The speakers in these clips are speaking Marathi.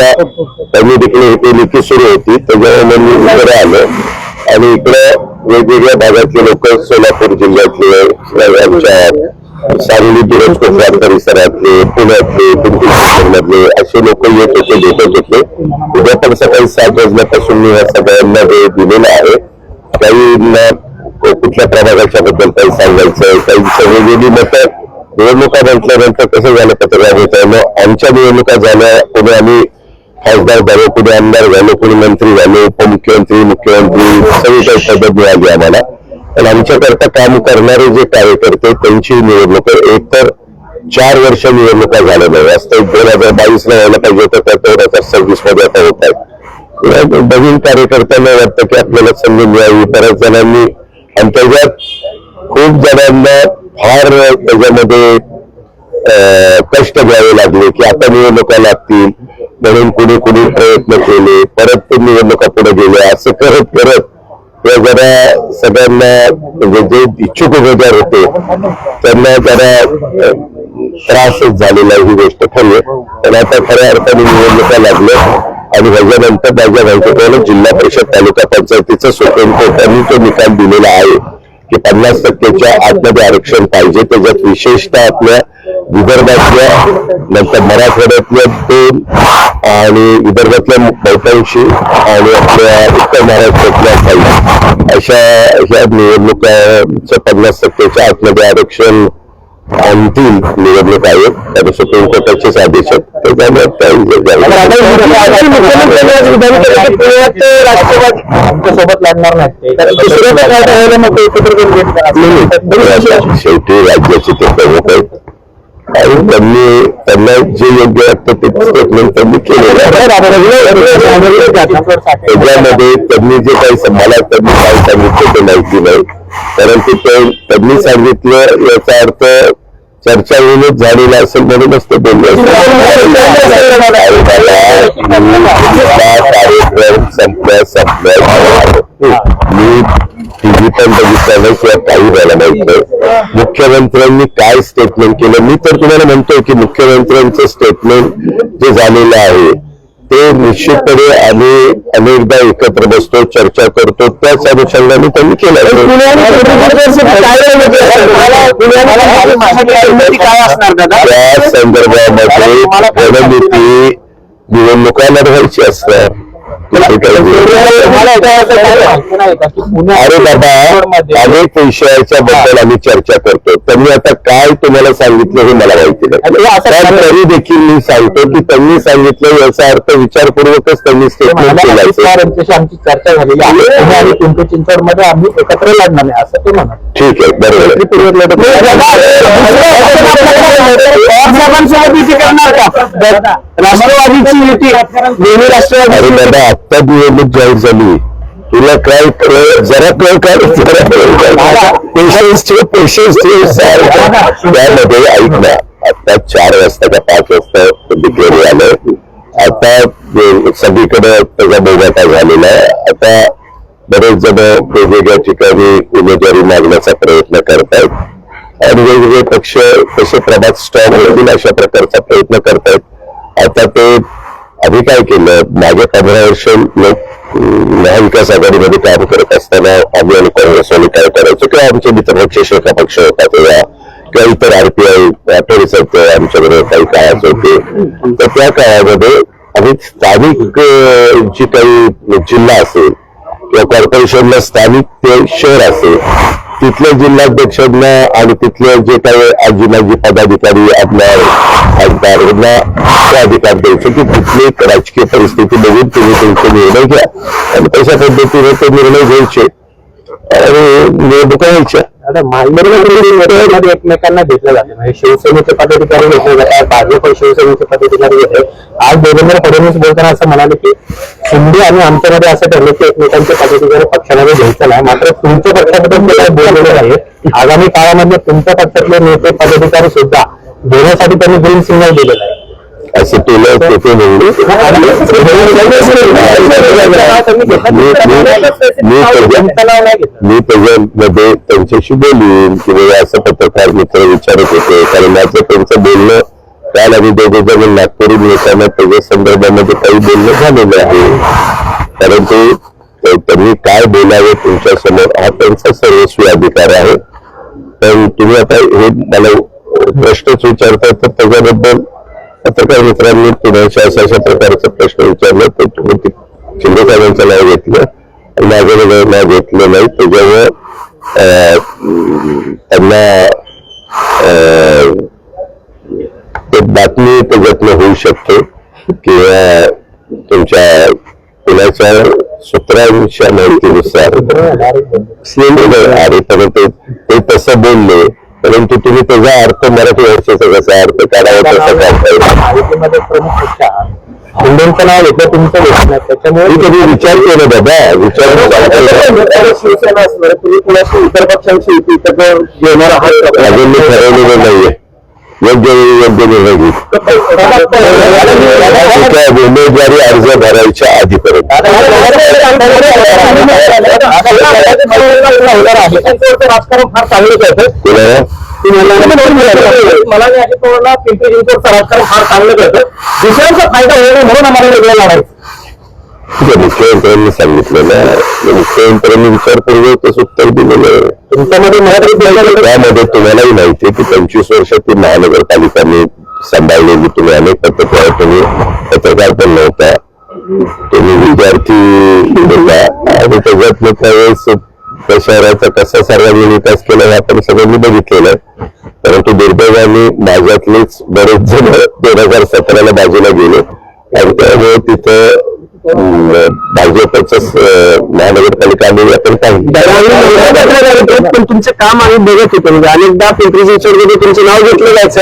आता त्यांनी देखील निकी सुरू होती, त्याच्यामुळे मी इकडे आलो आणि इकडे वेगवेगळ्या भागातले लोक, सोलापूर जिल्ह्यातले, आमच्या सांगली दिवसकोटवाड परिसरातले, पुण्यातले, पिंपरी मधले असे लोक येत होते, भेटत होते. उद्या पण सकाळी 7 वाजल्यापासून मी या सगळ्यांना वेळ दिलेला आहे. काहींना कुठल्या प्रभागाच्या बद्दल काही सांगायचं, काही वेगवेगळी मतं. निवडणुका म्हटल्यानंतर कसं झालं पत्रकार मित्रांनो, आमच्या निवडणुका झाल्या, पुढे आम्ही खासदार झालो, पुढे आमदार झालो, पुढे मंत्री झालो, उपमुख्यमंत्री, मुख्यमंत्री, सगळी काही पदं मिळाली आम्हाला. पण आमच्याकरता काम करणारे जे कार्यकर्ते त्यांची निवडणूक एकतर 4 वर्ष निवडणुका झाल्या नाही. वास्तविक 2022ला व्हायला पाहिजे होतं, तर 2026 मध्ये आता होत आहे. नवीन कार्यकर्त्यांना वाटतं की आपल्याला संधी मिळावी. बऱ्याच जणांनी अंतर्गत खूप जणांना फार त्याच्यामध्ये कष्ट घ्यावे लागले की आता निवडणुका लागतील म्हणून कुणी कुणी प्रयत्न केले, परत ते निवडणुका पुढे गेले. असं करत करत ते जरा सगळ्यांना म्हणजे जे इच्छुक उमेदवार होते त्यांना जरा त्रासच झालेला ही गोष्ट खरी आहे. पण आता खऱ्या अर्थाने निवडणुका लागल्या आणि ह्याच्यानंतर माझ्या माहितीप्रमाणे जिल्हा परिषद तालुका पंचायतीचं सुप्रीम कोर्टाने तो निकाल दिलेला आहे की 50%च्या आतमध्ये आरक्षण पाहिजे. त्याच्यात विशेषतः आपल्या विदर्भातल्या, नंतर मराठवाड्यातल्या 2 आणि विदर्भातल्या बहुतांशी आणि आपल्या उत्तर महाराष्ट्रातल्या काही अशा ह्या निवडणुकांचं 50%च्या आतमध्ये आरक्षण आणतील निवडणूक आयोग. त्याने सुप्रीम कोर्टाचेच आदेश आहेत. त्याच्यामुळे सोबत लढणार नाही, शेवटी राज्याचे ते प्रमुख आहेत आणि त्यांना जे योग्य वाटतं ते स्टेटमेंट त्यांनी केलेलं आहे. त्याच्यामध्ये त्यांनी जे काही मला त्यांनी काय सांगितलं ते माहिती नाही, परंतु त्यांनी सांगितलं याचा अर्थ चर्चा येऊनच झालेला असेल म्हणूनच ते बोलले कार्यक्रम संपल्या मी टीव्ही पण बघितला नाही किंवा काही झालं नाही. मुख्यमंत्र्यांनी काय स्टेटमेंट केलं, मी तर तुम्हाला म्हणतोय की मुख्यमंत्र्यांचं स्टेटमेंट जे झालेलं आहे ते निश्चितपणे आम्ही अनेकदा एकत्र बसतो, चर्चा करतो, त्याच अनुषंगाने त्यांनी केलं. त्या संदर्भामध्ये रणनीती निवडणुका लढवायची असतात. अरे बाबा, अनेक विषयाच्या बद्दल आम्ही चर्चा करतो. त्यांनी आता काय तुम्हाला सांगितलं हे मला माहिती नाही, तरी देखील मी सांगतो की त्यांनी सांगितलं याचा अर्थ विचारपूर्वकच त्यांनी स्टेटमेंट केलं. आमची चर्चा झालेली आहे आणि पिंपरी चिंचवड मध्ये आम्ही एकत्र लढणार नाही असं ते म्हणा. ठीक आहे, बरोबर. राष्ट्रवादीची युती दोन्ही राष्ट्रवादी. अरे दादा, आत्ता निवडणूक जाहीर झाली, तुला काय जरा त्यामध्ये ऐक ना. आता 4 वाजता का 5 वाजता डिक्लेअर झालं. आता सगळीकडे त्याचा बोगाटा झालेला आहे. आता बरेच जण वेगवेगळ्या ठिकाणी उमेदवारी मागण्याचा प्रयत्न करतायत आणि वेगवेगळे पक्ष कसे प्रभात स्ट्रॉंग होतील अशा प्रकारचा प्रयत्न करतायत. आता ते आम्ही काय केलं, मागे 15 वर्ष लोक महाविकास आघाडीमध्ये काम करत असताना आम्ही आणि काँग्रेसवाले काय करायचो किंवा आमचे मित्रपक्ष शेका पक्ष होता तेव्हा किंवा इतर RPI आठवडीच आमच्याबरोबर काही काळाच होते, तर त्या काळामध्ये आम्ही स्थानिक जी काही जिल्हा असेल किंवा कॉर्पोरेशनला स्थानिक ते शहर असेल तिथल्या जिल्हाध्यक्षांना आणि तिथले जे काही आजी माजी पदाधिकारी आमदार खासदारांना ते अधिकार द्यायचे की तिथली राजकीय परिस्थिती बघून तुम्ही तुमचे निर्णय घ्या आणि तशा पद्धतीने ते निर्णय घ्यायचे आणि निवडणुका व्हायच्या. एकमेकांना घेतलं जातं, म्हणजे शिवसेनेचे पदाधिकारी घेतले जातात, भाजप शिवसेनेचे पदाधिकारी घेतले. आज देवेंद्र फडणवीस बोलताना असं म्हणाले की शिंदे आणि आमच्यामध्ये असं ठरलं की एकमेकांचे पदाधिकारी पक्षामध्ये घ्यायचं नाही, मात्र तुमच्या पक्षाबद्दल काय बोललेलं आहे. आगामी काळामध्ये तुमच्या पक्षातले नेते पदाधिकारी सुद्धा घेण्यासाठी त्यांनी ग्रीन सिग्नल दिलेलं आहे असं केलं ते म्हणून मी त्याच्यामध्ये त्यांच्याशी बोलून की असं पत्रकार मित्र विचारत होते, कारण माझं त्यांचं बोलणं काल आम्ही दोघे जण नागपूरहून येताना त्याच्या संदर्भामध्ये काही बोलणं झालेलं आहे, परंतु त्यांनी काय बोलावे तुमच्या समोर हा त्यांचा सर्वस्वी अधिकार आहे. पण तुम्ही आता हे मला प्रश्नच विचारता, तर त्याच्याबद्दल पत्रकार मित्रांनी पुण्याच्या अशा प्रकारचा प्रश्न विचारला तर तुम्ही शिंदे साहेबांचं नाव घेतलं आणि माझं नाव घेतलं नाही. त्याच्यामुळे त्यांना एक बातमी त्याच्यातनं होऊ शकते किंवा तुमच्या पुण्याच्या सूत्रांच्या माहितीनुसार अरे तर ते तसं बोलले, परंतु तुम्ही त्याचा अर्थ मराठी भाषेचा कसा अर्थ काढावा तसा काढता शिंदेचं नाव घेतलं तुमचं घेतलं त्याच्यामुळे कधी विचार केला बाबा, शिवसेना असणार तुम्ही कुणाशी इतर पक्षांशी एकत्र घेणार आहात अजून मी ठरवलेलं नाहीये. योग्य वेळी योग्य निर्णय घेऊ. उमेदवारी अर्ज भरायच्या आधीपर्यंत राजकारण फार चांगलं करतं. मला अजित पवारला पिंपरी चिंचवडचं राजकारण फार चांगलं करतं. दुसऱ्यांचा फायदा होईल म्हणून आम्हाला वेगळं लावायचं. मुख्यमंत्र्यांनी सांगितलं ना, मुख्यमंत्र्यांनी विचारपूर्वकच उत्तर दिलेलं. तुमच्यामध्ये त्यामध्ये तुम्हालाही माहिती आहे की 25 वर्ष ती महानगरपालिकांनी सांभाळलेली. तुम्ही अनेक पत्रकार, तुम्ही पत्रकार पण नव्हता, तुम्ही विद्यार्थी होता आणि त्याच्यातलं त्यावेळेस त्या शहराचा कसा सर्वांनी विकास केला हे आपण सगळ्यांनी बघितलेलं आहे. परंतु दुर्दैवाने माझ्यातलेच बरेच जण 2017ला बाजूला गेले आणि त्यामुळे तिथं भाजपच महानगरपालिका आलेली आपण पाहिजे. पण तुमचं काम आम्ही बघत होतो, म्हणजे अनेकदा पिंपरी चिंचवडमध्ये तुमचं नाव घेतलं जायचं.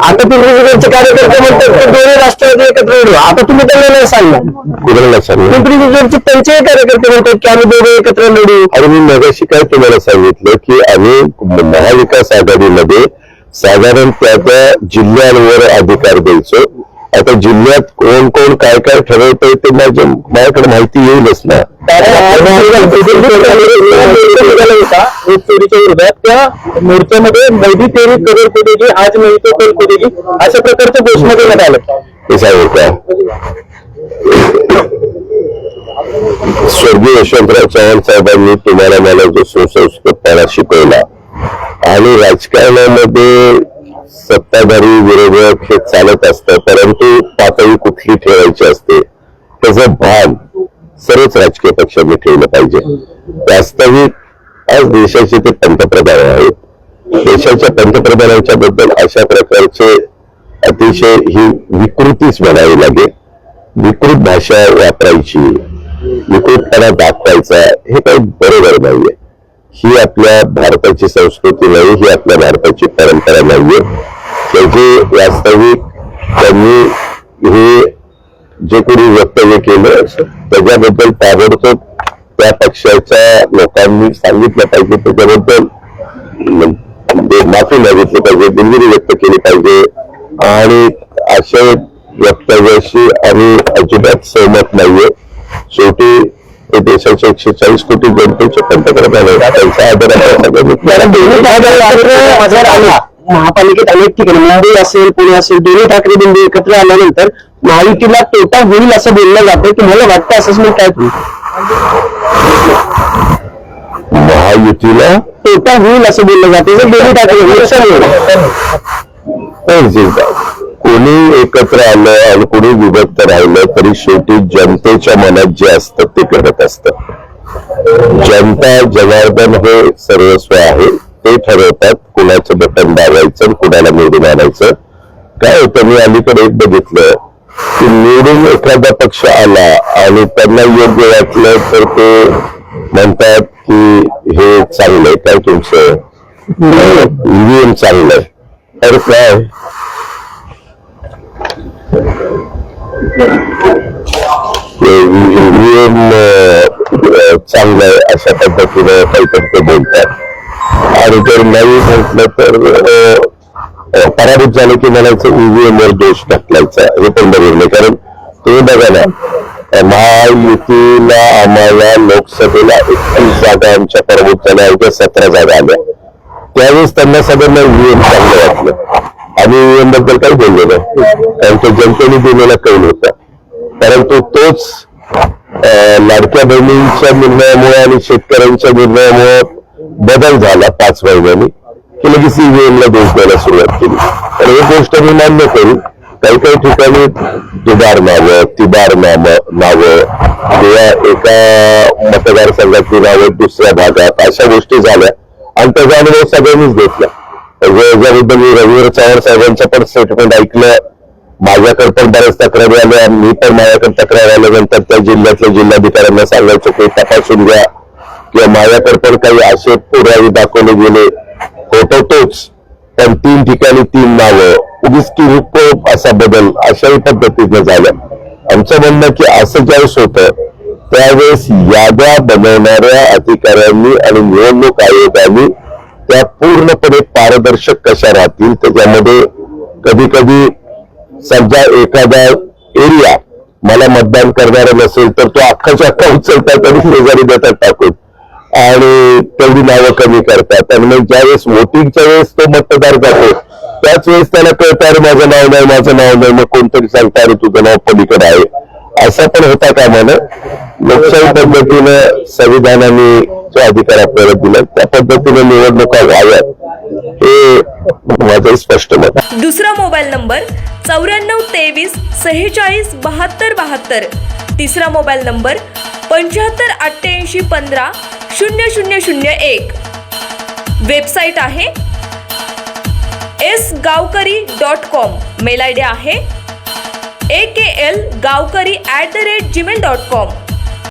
आता पिंपरी चिंचवडचे कार्यकर्ते म्हणतात की दोन्ही राष्ट्रवादी एकत्र लढू. आता तुम्ही त्यांना नाही सांगणार, कुणाला सांगू? पिंपरी चिंचवडचे त्यांचेही कार्यकर्ते म्हणतात की आम्ही दोघे एकत्र लढू. आणि मी मगाशी काय तुम्हाला सांगितलं की आम्ही महाविकास आघाडीमध्ये साधारण त्या जिल्ह्यांवर अधिकार द्यायचो. आता जिल्ह्यात कोण कोण काय काय ठरवतंय ते माझ्याकडे माहिती येईलच ना. चोरीच्या विरोधात त्या मोर्चामध्ये मोदी तेरी करोड खोदेगी, आज नाही तो कल खोदेगी अशा प्रकारच्या घोषणा देण्यात आल्या. हे सांगू का, स्वर्गीय यशवंतराव चव्हाण साहेबांनी तुम्हाला मला जो सुसंस्कृतपणा शिकवला आणि राजकारणामध्ये सत्ताधारी विरोधक हे चालत असतं, परंतु पातळी कुठली ठेवायची असते त्याचं भान सर्वच राजकीय पक्षांनी ठेवलं पाहिजे. वास्तविक आज देशाचे ते पंतप्रधान आहेत. देशाच्या पंतप्रधानांच्या बद्दल अशा प्रकारचे अतिशय ही विकृतीच म्हणावी लागेल. विकृत भाषा वापरायची, विकृतपणा दाखवायचा हे काही बरोबर नाहीये. ही आपल्या भारताची संस्कृती नाही, ही आपल्या भारताची परंपरा नाहीये. त्याचे वास्तविक त्यांनी हे जे कोणी वक्तव्य केलं त्याच्याबद्दल ताबडतोब त्या पक्षाच्या लोकांनी सांगितलं पाहिजे, त्याच्याबद्दल माफी मागितली पाहिजे, दिलगिरी व्यक्त केली पाहिजे. आणि अशा वक्तव्याशी आम्ही अजिबात सहमत नाहीये. शेवटी ते देशाच्या 140 कोटी जनतेचे पंतप्रधान आहेत, त्यांचा आदर महापालिकेत अनेक ठिकाणी मुंबई असेल, पुणे असेल, दोन्ही ठाकरे बंधू एकत्र आल्यानंतर महायुतीला तोटा होईल असं बोललं जातं. की मला वाटतं असेसमेंट काय तुम्ही महायुतीला तोटा होईल असं बोललं जाते जर दोन्ही ठाकरे कोणी एकत्र आलं आणि कोणी विभक्त राहिलं तरी शेवटी जनतेच्या मनात जे असतं ते करत असतं. जनता जनार्दन हे सर्वस्व आहे, ते ठरवतात कुणाचं बटन दाबायचं कुणाला निवडून आणायचं. काय होतं, मी अलीकडे एक बघितलं की निवडून एखादा पक्ष आला आणि त्यांना योग्य वाटलं तर ते म्हणतात की हे चांगलंय, काय तुमचं ईव्हीएम चांगलंय. तर काय ईव्हीएम चांगलंय अशा पद्धतीने काहीतरी ते बोलतात. आणि जर नाही म्हटलं तर पराभूत झालं की म्हणायचं ईव्हीएम वर दोष टाकलायचा. हे पण बरोबर नाही, कारण तुम्ही बघा ना, महायुतीला आम्हाला लोकसभेला 31 जागा आमच्या पराभूत झाल्या, अवघ्या 17 जागा आल्या. त्यावेळेस त्यांना सगळ्यांना ईव्हीएम चांगलं वाटलं आम्ही EVM बद्दल काही बोललो नाही, कारण तो जनतेने दिलेला कौल होता. परंतु तोच लाडक्या बहिणींच्या निर्णयामुळे आणि शेतकऱ्यांच्या निर्णयामुळे बदल झाला 5 महिन्यांनी, की लगेच EVM ला दोष द्यायला सुरुवात केली. आणि ही गोष्ट मी मान्य करू, काही काही ठिकाणी दुबार नावं, तिबार नावं किंवा एका मतदारसंघातली नावं दुसऱ्या भागात, अशा गोष्टी झाल्या आणि त्याचा अनुभव सगळ्यांनीच घेतला. याच्याबद्दल मी रवींद्र चव्हाण साहेबांचं पण स्टेटमेंट ऐकलं. माझ्याकडे पण बऱ्याच तक्रारी आल्या, मी पण माझ्याकडे तक्रार आल्यानंतर त्या जिल्ह्यातल्या जिल्हाधिकाऱ्यांना सांगायचं की तपासून घ्या, किंवा माझ्याकडे पण काही असे पुरावे दाखवले गेले, होतो तोच, पण 3 ठिकाणी 3 नावं, उगीच किरकोळ असा बदल, अशाही पद्धतीनं झालं. आमचं म्हणणं की असं ज्यावेळेस होतं त्यावेळेस याद्या बनवणाऱ्या अधिकाऱ्यांनी आणि निवडणूक आयोगाने त्या पूर्णपणे पारदर्शक कशा राहतील, त्याच्यामध्ये कधी कधी समजा एखादा एरिया मला मतदान करणारा नसेल तर तो अख्खाच्या अख्खा उचलतात आणि शेजारी देतात टाकून आणि तेवढी नावं कमी करतात. आणि मग ज्यावेळेस वोटिंगच्या वेळेस तो मतदार जातो त्याच वेळेस त्याला कळतं अरे माझं नाव नाही, माझं नाव नाही, मग कोणतरी सांगतं अरे तुझं नाव पलीकडे आहे. असं पण होता कामा नये. लोकशाही पद्धतीनं संविधानाने जो अधिकार आपल्याला दिला त्या पद्धतीने निवडणुका व्हाव्यात, हे माझं स्पष्ट मत आहे. दुसरा मोबाईल नंबर 9423 46 72 72. तिसरा मोबाईल नंबर 75 88 15 0001. वेबसाईट आहे sgavkari.com. मेल आयडी आहे aklgavkari@gmail.com.